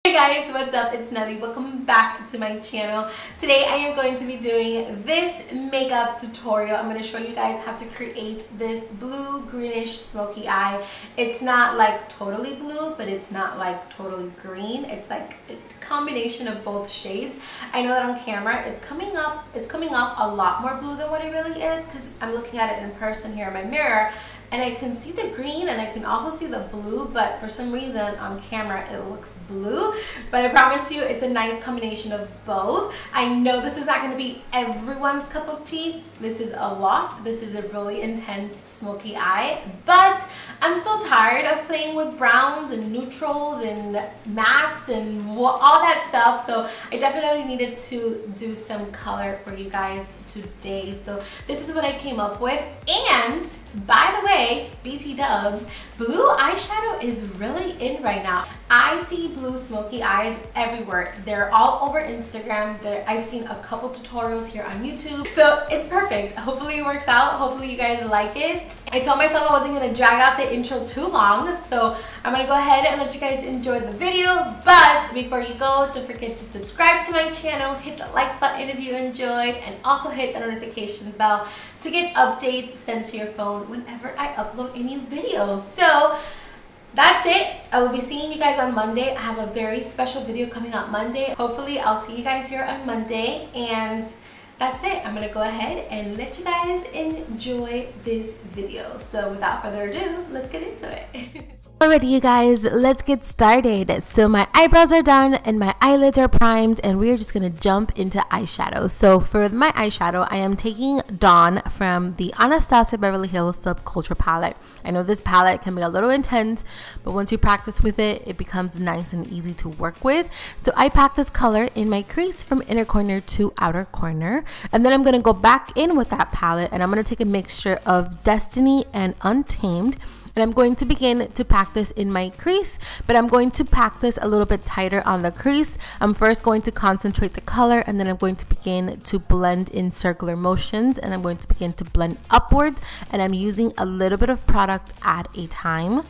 Hey guys, what's up? It's Nelly. Welcome back to my channel. Today I am going to be doing this makeup tutorial. I'm going to show you guys how to create this blue greenish smoky eye. It's not like totally blue, but it's not like totally green. It's like a combination of both shades. I know that on camera it's coming up a lot more blue than what it really is, because I'm looking at it in person here in my mirror. And I can see the green and I can also see the blue, but for some reason on camera it looks blue. But I promise you it's a nice combination of both. I know this is not going to be everyone's cup of tea. This is a lot. This is a really intense smoky eye. But I'm so tired of playing with browns and neutrals and mattes and all that stuff. So I definitely needed to do some color for you guys today. So this is what I came up with. And by the way, BT dubs, blue eyeshadow is really in right now. I see blue smoky eyes everywhere. They're all over Instagram. I've seen a couple tutorials here on YouTube. So it's perfect. Hopefully it works out. Hopefully you guys like it. I told myself I wasn't going to drag out the intro too long, so I'm going to go ahead and let you guys enjoy the video. But before you go, don't forget to subscribe to my channel, hit the like button if you enjoyed, and also hit the notification bell to get updates sent to your phone whenever I upload a new video. So that's it. I will be seeing you guys on Monday. I have a very special video coming out Monday. Hopefully I'll see you guys here on Monday, and that's it. I'm gonna go ahead and let you guys enjoy this video. So without further ado, let's get into it. Alrighty, you guys, let's get started. So my eyebrows are done and my eyelids are primed, and we're just gonna jump into eyeshadow. So for my eyeshadow, I am taking Dawn from the Anastasia Beverly Hills Subculture palette. I know this palette can be a little intense, but once you practice with it, it becomes nice and easy to work with. So I pack this color in my crease from inner corner to outer corner, and then I'm gonna go back in with that palette, and I'm gonna take a mixture of Destiny and Untamed. And I'm going to begin to pack this in my crease, but I'm going to pack this a little bit tighter on the crease. I'm first going to concentrate the color, and then I'm going to begin to blend in circular motions, and I'm going to begin to blend upwards, and I'm using a little bit of product at a time.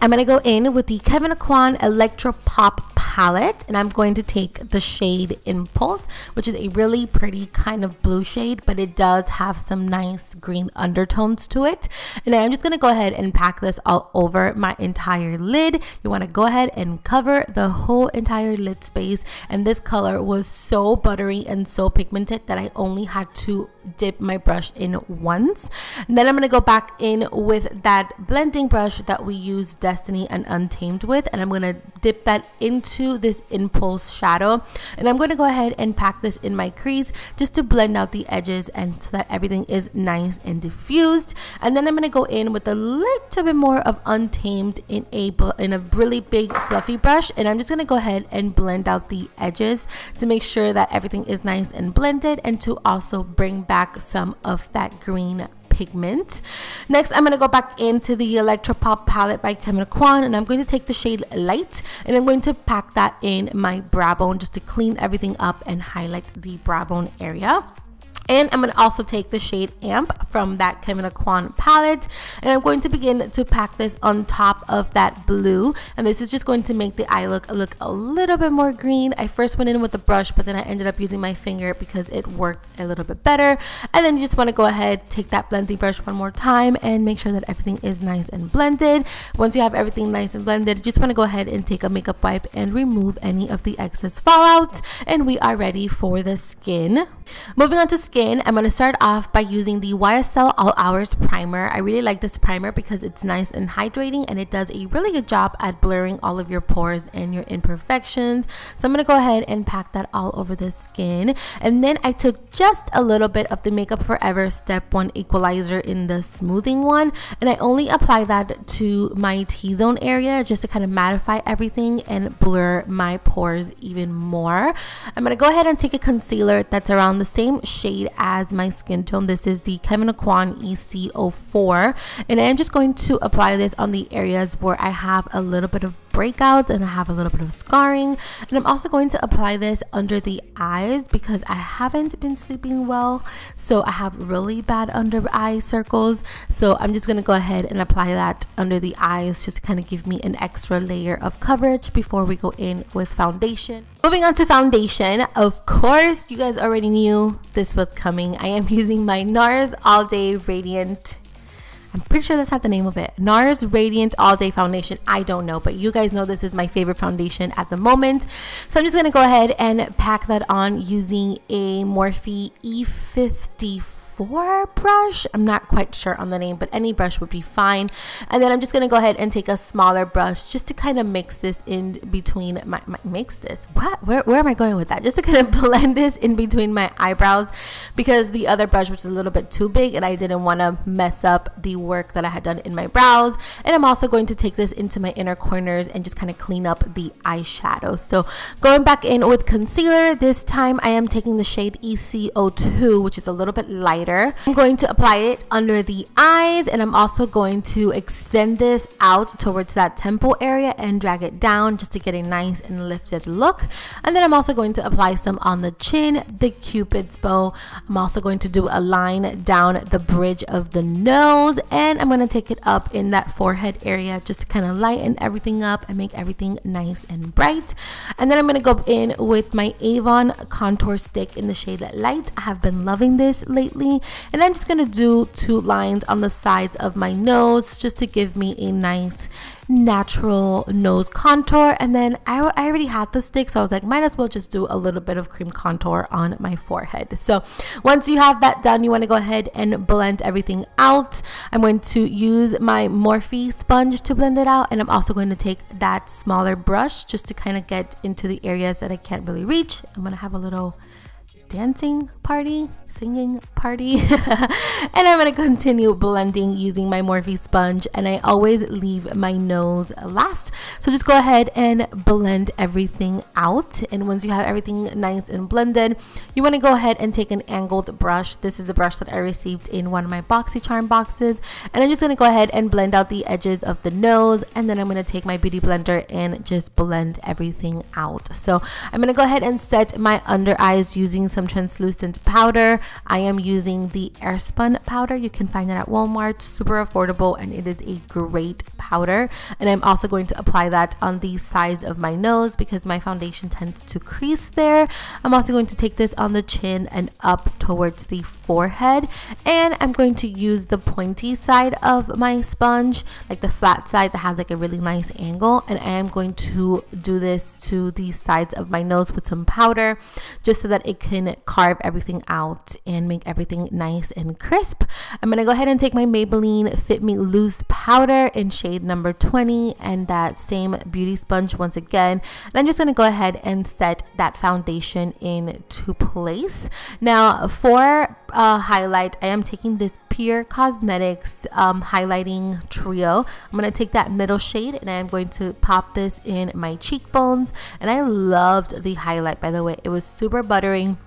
I'm going to go in with the Kevyn Aucoin Electro Pop palette, and I'm going to take the shade Impulse, which is a really pretty kind of blue shade, but it does have some nice green undertones to it. And I'm just going to go ahead and pack this all over my entire lid. You want to go ahead and cover the whole entire lid space, and this color was so buttery and so pigmented that I only had to dip my brush in once. And then I'm going to go back in with that blending brush that we used Destiny and Untamed with, and I'm going to dip that into this Impulse shadow, and I'm going to go ahead and pack this in my crease just to blend out the edges and so that everything is nice and diffused. And then I'm going to go in with a little bit more of Untamed in a really big fluffy brush, and I'm just going to go ahead and blend out the edges to make sure that everything is nice and blended, and to also bring back some of that green pigment. Next, I'm going to go back into the Electro Pop palette by Kevyn Aucoin, and I'm going to take the shade Light, and I'm going to pack that in my brow bone just to clean everything up and highlight the brow bone area. And I'm going to also take the shade Amp from that Kevyn Aucoin palette, and I'm going to begin to pack this on top of that blue, and this is just going to make the eye look a little bit more green. I first went in with the brush, but then I ended up using my finger because it worked a little bit better. And then you just want to go ahead, take that blending brush one more time and make sure that everything is nice and blended. Once you have everything nice and blended, you just want to go ahead and take a makeup wipe and remove any of the excess fallout, and we are ready for the skin. Moving on to skin, I'm going to start off by using the YSL All Hours primer. I really like this primer because it's nice and hydrating, and it does a really good job at blurring all of your pores and your imperfections. So I'm going to go ahead and pack that all over the skin. And then I took just a little bit of the Makeup Forever Step 1 Equalizer in the smoothing one, and I only apply that to my T-zone area just to kind of mattify everything and blur my pores even more. I'm going to go ahead and take a concealer that's around the same shade as my skin tone. This is the Kevyn Aucoin EC04, and I'm just going to apply this on the areas where I have a little bit of breakouts and I have a little bit of scarring. And I'm also going to apply this under the eyes because I haven't been sleeping well, so I have really bad under eye circles. So I'm just going to go ahead and apply that under the eyes just to kind of give me an extra layer of coverage before we go in with foundation. Moving on to foundation, of course, you guys already knew this was coming. I am using my NARS All Day Radiant, I'm pretty sure that's not the name of it, NARS Radiant All Day Foundation. I don't know, but you guys know this is my favorite foundation at the moment. So I'm just going to go ahead and pack that on using a Morphe E54 brush. I'm not quite sure on the name, but any brush would be fine. And then I'm just going to go ahead and take a smaller brush just to kind of mix this in between where am I going with that? Just to kind of blend this in between my eyebrows, because the other brush was a little bit too big and I didn't want to mess up the work that I had done in my brows. And I'm also going to take this into my inner corners and just kind of clean up the eyeshadow. So going back in with concealer, this time I am taking the shade EC02, which is a little bit lighter. I'm going to apply it under the eyes, and I'm also going to extend this out towards that temple area and drag it down just to get a nice and lifted look. And then I'm also going to apply some on the chin, the Cupid's bow. I'm also going to do a line down the bridge of the nose, and I'm going to take it up in that forehead area just to kind of lighten everything up and make everything nice and bright. And then I'm going to go in with my Avon contour stick in the shade Light. I have been loving this lately. And I'm just going to do 2 lines on the sides of my nose just to give me a nice natural nose contour. And then I already had the stick, so I was like, might as well just do a little bit of cream contour on my forehead. So once you have that done, you want to go ahead and blend everything out. I'm going to use my Morphe sponge to blend it out, and I'm also going to take that smaller brush just to kind of get into the areas that I can't really reach. I'm going to have a little dancing party, singing party. And I'm going to continue blending using my Morphe sponge, and I always leave my nose last. So just go ahead and blend everything out. And once you have everything nice and blended, you want to go ahead and take an angled brush. This is the brush that I received in one of my BoxyCharm boxes, and I'm just going to go ahead and blend out the edges of the nose. And then I'm going to take my beauty blender and just blend everything out. So I'm going to go ahead and set my under eyes using some translucent powder. I am using the Airspun powder. You can find it at Walmart, super affordable, and it is a great powder. And I'm also going to apply that on the sides of my nose because my foundation tends to crease there. I'm also going to take this on the chin and up towards the forehead, and I'm going to use the pointy side of my sponge, like the flat side that has like a really nice angle, and I am going to do this to the sides of my nose with some powder just so that it can carve everything out and make everything nice and crisp. I'm going to go ahead and take my Maybelline Fit Me Loose powder in shade number 20 and that same beauty sponge once again, and I'm just going to go ahead and set that foundation into place. Now for highlight, I am taking this Pure Cosmetics highlighting trio. I'm going to take that middle shade and I'm going to pop this in my cheekbones, and I loved the highlight, by the way. It was super buttery,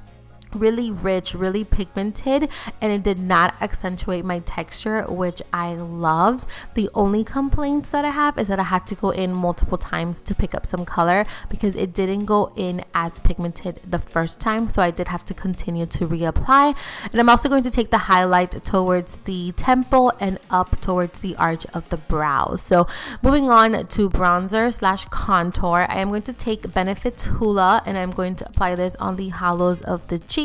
really rich, really pigmented, and it did not accentuate my texture, which I loved. The only complaints that I have is that I had to go in multiple times to pick up some color because it didn't go in as pigmented the first time, so I did have to continue to reapply. And I'm also going to take the highlight towards the temple and up towards the arch of the brow. So moving on to bronzer slash contour, I am going to take Benefit's Hoola and I'm going to apply this on the hollows of the cheeks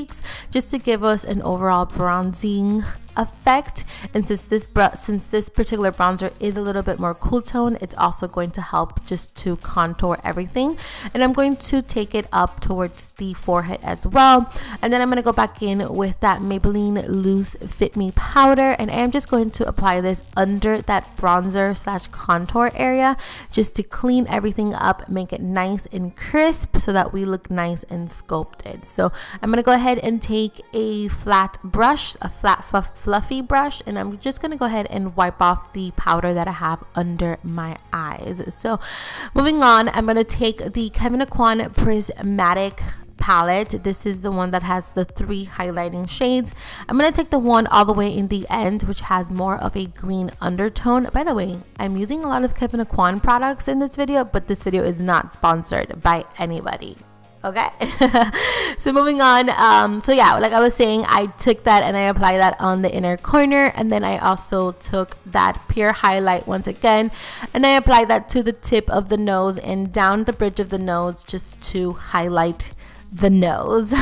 just to give us an overall bronzing effect. And since this particular bronzer is a little bit more cool tone, it's also going to help just to contour everything. And I'm going to take it up towards the forehead as well, and then I'm going to go back in with that Maybelline Loose Fit Me powder, and I am just going to apply this under that bronzer slash contour area just to clean everything up, make it nice and crisp so that we look nice and sculpted. So I'm going to go ahead and take a flat brush, a flat fluffy brush, and I'm just going to go ahead and wipe off the powder that I have under my eyes. So moving on, I'm going to take the Kevyn Aucoin Prismatic palette. This is the one that has the 3 highlighting shades. I'm going to take the one all the way in the end, which has more of a green undertone. By the way, I'm using a lot of Kevin Aquan products in this video, but this video is not sponsored by anybody. Okay. So moving on, so yeah, like I was saying, I took that and I applied that on the inner corner, and then I also took that pure highlight once again and I applied that to the tip of the nose and down the bridge of the nose, just to highlight the nose.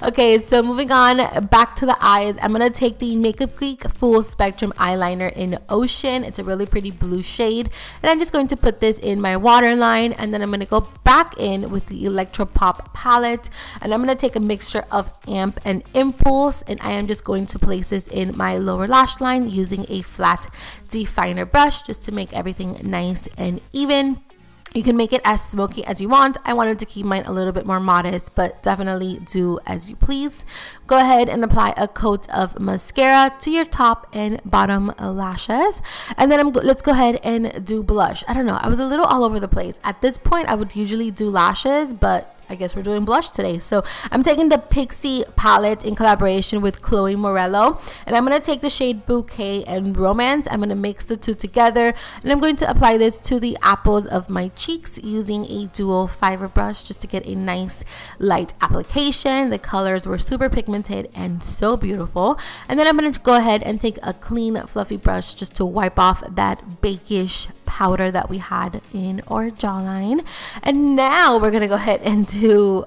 Okay, so moving on back to the eyes, I'm gonna take the Makeup Geek Full Spectrum Eyeliner in Ocean. It's a really pretty blue shade, and I'm just going to put this in my waterline, and then I'm gonna go back in with the Electro Pop palette, and I'm gonna take a mixture of Amp and Impulse, and I am just going to place this in my lower lash line using a flat definer brush just to make everything nice and even. You can make it as smoky as you want. I wanted to keep mine a little bit more modest, but definitely do as you please. Go ahead and apply a coat of mascara to your top and bottom lashes. And then let's go ahead and do blush. I don't know, I was a little all over the place. At this point, I would usually do lashes, but I guess we're doing blush today. So I'm taking the Pixie palette in collaboration with Chloe Morello, and I'm going to take the shade Bouquet and Romance. I'm going to mix the two together, and I'm going to apply this to the apples of my cheeks using a dual fiber brush just to get a nice light application. The colors were super pigmented and so beautiful. And then I'm going to go ahead and take a clean fluffy brush just to wipe off that bakeish powder that we had in our jawline. And now we're gonna go ahead and do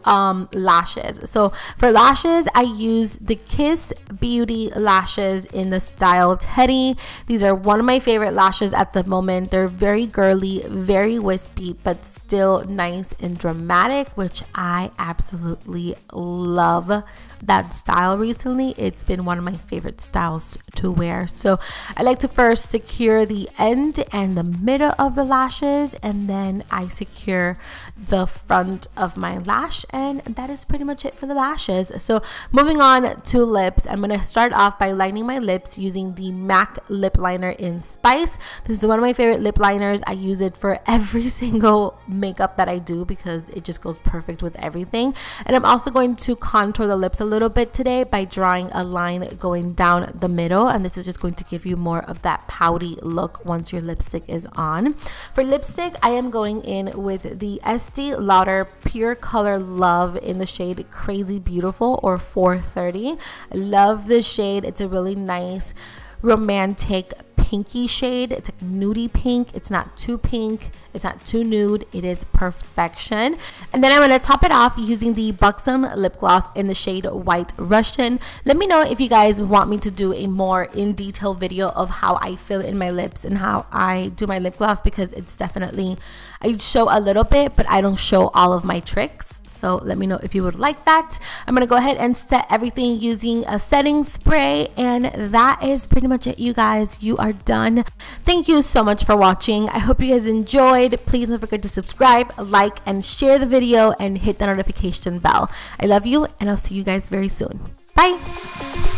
lashes. So for lashes, I use the Kiss Beauty lashes in the style Teddy. These are one of my favorite lashes at the moment. They're very girly, very wispy, but still nice and dramatic, which I absolutely love that style recently. It's been one of my favorite styles to wear. So I like to first secure the end and the middle of the lashes, and then I secure the front of my lash, and that is pretty much it for the lashes. So moving on to lips, I'm going to start off by lining my lips using the MAC lip liner in Spice. This is one of my favorite lip liners. I use it for every single makeup that I do because it just goes perfect with everything. And I'm also going to contour the lips a little bit today by drawing a line going down the middle, and this is just going to give you more of that pouty look once your lipstick is on. For lipstick, I am going in with the Estee Lauder Pure Color Love in the shade Crazy Beautiful, or 430. I love this shade. It's a really nice romantic pinky shade. It's like nudie pink. It's not too pink, it's not too nude. It is perfection. And then I'm going to top it off using the Buxom lip gloss in the shade White Russian. Let me know if you guys want me to do a more in detail video of how I fill in my lips and how I do my lip gloss, because it's definitely, I show a little bit, but I don't show all of my tricks. So let me know if you would like that. I'm going to go ahead and set everything using a setting spray, and that is pretty much it, you guys. You are done. Thank you so much for watching. I hope you guys enjoyed. Please don't forget to subscribe, like, and share the video, and hit the notification bell. I love you, and I'll see you guys very soon. Bye.